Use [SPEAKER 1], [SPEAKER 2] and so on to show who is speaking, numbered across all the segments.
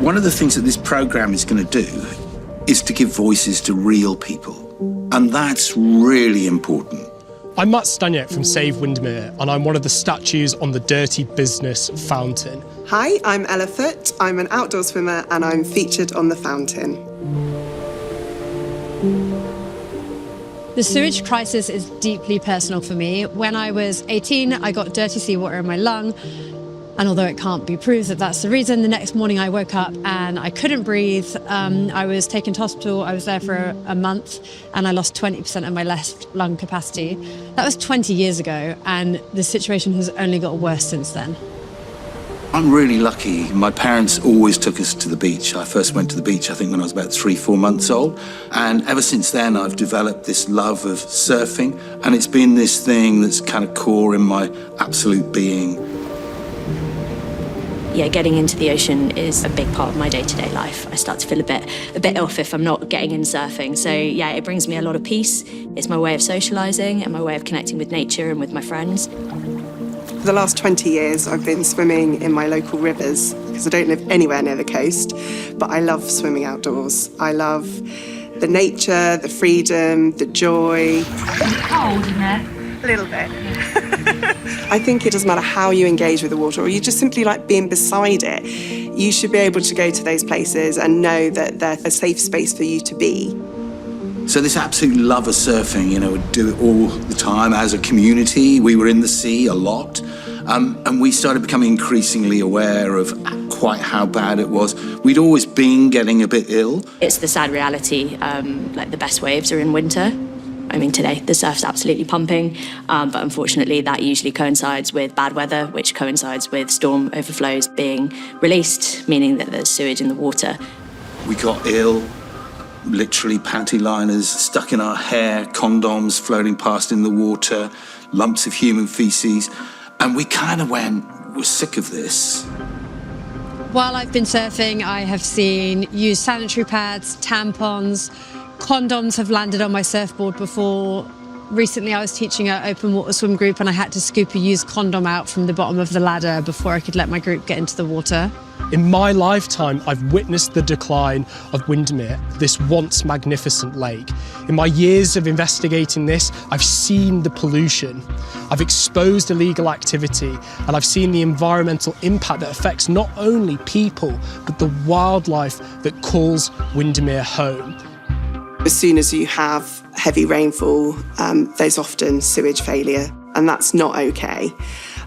[SPEAKER 1] One of the things that this programme is going to do is to give voices to real people. And that's really important.
[SPEAKER 2] I'm Matt Staniak from Save Windermere, and I'm one of the statues on the Dirty Business fountain.
[SPEAKER 3] Hi, I'm Ella Foote. I'm an outdoor swimmer and I'm featured on the fountain.
[SPEAKER 4] The sewage crisis is deeply personal for me. When I was 18, I got dirty seawater in my lung. And although it can't be proved that that's the reason, the next morning I woke up and I couldn't breathe. I was taken to hospital. I was there for a month and I lost 20% of my left lung capacity. That was 20 years ago, and the situation has only got worse since then.
[SPEAKER 1] I'm really lucky. My parents always took us to the beach. I first went to the beach, I think, when I was about 3-4 months old. And ever since then, I've developed this love of surfing. And it's been this thing that's kind of core in my absolute being.
[SPEAKER 5] Yeah, getting into the ocean is a big part of my day-to-day life. I start to feel a bit off if I'm not getting in surfing. So yeah, it brings me a lot of peace. It's my way of socialising and my way of connecting with nature and with my friends.
[SPEAKER 3] For the last 20 years, I've been swimming in my local rivers because I don't live anywhere near the coast, but I love swimming outdoors. I love the nature, the freedom, the joy.
[SPEAKER 6] Is it cold in there?
[SPEAKER 3] A little bit. I think it doesn't matter how you engage with the water, or you just simply like being beside it. You should be able to go to those places and know that they're a safe space for you to be.
[SPEAKER 1] So this absolute love of surfing, you know, we do it all the time as a community. We were in the sea a lot, and we started becoming increasingly aware of quite how bad it was. We'd always been getting a bit ill.
[SPEAKER 5] It's the sad reality, like the best waves are in winter. I mean, today the surf's absolutely pumping, but unfortunately that usually coincides with bad weather, which coincides with storm overflows being released, meaning that there's sewage in the water.
[SPEAKER 1] We got ill, literally panty liners stuck in our hair, condoms floating past in the water, lumps of human feces, and we kind of went, we're sick of this.
[SPEAKER 4] While I've been surfing, I have seen used sanitary pads, tampons, condoms have landed on my surfboard before. Recently I was teaching an open water swim group and I had to scoop a used condom out from the bottom of the ladder before I could let my group get into the water.
[SPEAKER 2] In my lifetime, I've witnessed the decline of Windermere, this once magnificent lake. In my years of investigating this, I've seen the pollution. I've exposed illegal activity, and I've seen the environmental impact that affects not only people, but the wildlife that calls Windermere home.
[SPEAKER 3] As soon as you have heavy rainfall, there's often sewage failure, and that's not okay.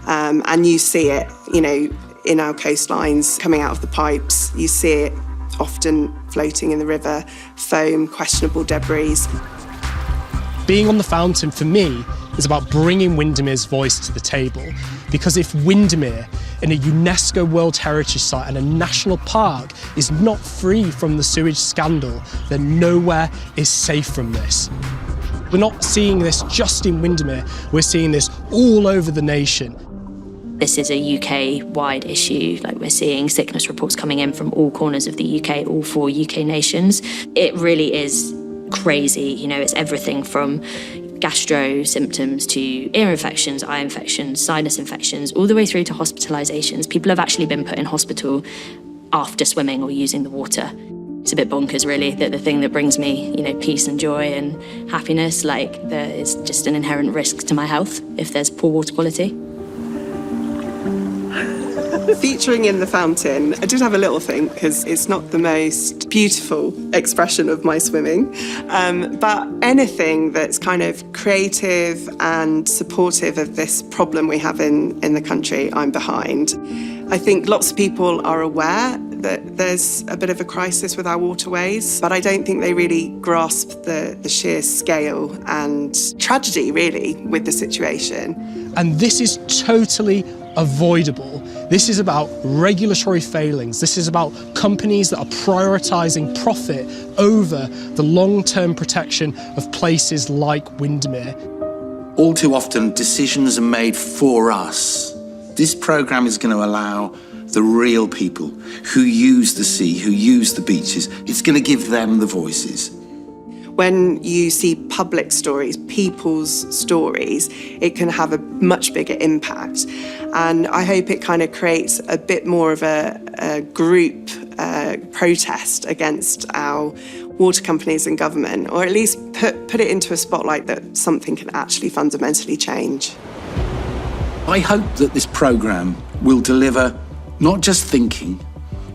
[SPEAKER 3] And you see it, you know, in our coastlines, coming out of the pipes. You see it often floating in the river, foam, questionable debris.
[SPEAKER 2] Being on the fountain, for me, is about bringing Windermere's voice to the table. Because if Windermere, in a UNESCO World Heritage Site and a national park, is not free from the sewage scandal, then nowhere is safe from this. We're not seeing this just in Windermere, we're seeing this all over the nation.
[SPEAKER 5] This is a UK-wide issue. Like, we're seeing sickness reports coming in from all corners of the UK, all 4 UK nations. It really is crazy. You know, it's everything from gastro symptoms to ear infections, eye infections, sinus infections, all the way through to hospitalisations. People have actually been put in hospital after swimming or using the water. It's a bit bonkers, really, that the thing that brings me, you know, peace and joy and happiness, like, there is just an inherent risk to my health if there's poor water quality.
[SPEAKER 3] Featuring in the fountain, I did have a little think, because it's not the most beautiful expression of my swimming, but anything that's kind of creative and supportive of this problem we have in the country, I'm behind. I think lots of people are aware that there's a bit of a crisis with our waterways, but I don't think they really grasp the sheer scale and tragedy, really, with the situation.
[SPEAKER 2] And this is totally avoidable. This is about regulatory failings. This is about companies that are prioritising profit over the long-term protection of places like Windermere.
[SPEAKER 1] All too often, decisions are made for us. This programme is going to allow the real people who use the sea, who use the beaches, it's going to give them the voices.
[SPEAKER 3] When you see public stories, people's stories, it can have a much bigger impact. And I hope it kind of creates a bit more of a group protest against our water companies and government, or at least put it into a spotlight that something can actually fundamentally change.
[SPEAKER 1] I hope that this programme will deliver not just thinking,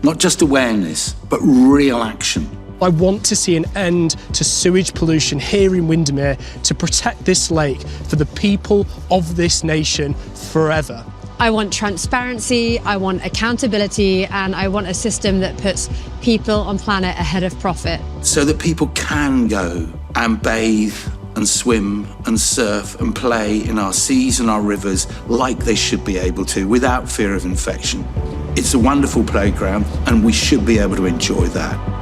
[SPEAKER 1] not just awareness, but real action.
[SPEAKER 2] I want to see an end to sewage pollution here in Windermere to protect this lake for the people of this nation forever.
[SPEAKER 4] I want transparency, I want accountability, and I want a system that puts people on planet ahead of profit.
[SPEAKER 1] So that people can go and bathe and swim and surf and play in our seas and our rivers like they should be able to without fear of infection. It's a wonderful playground and we should be able to enjoy that.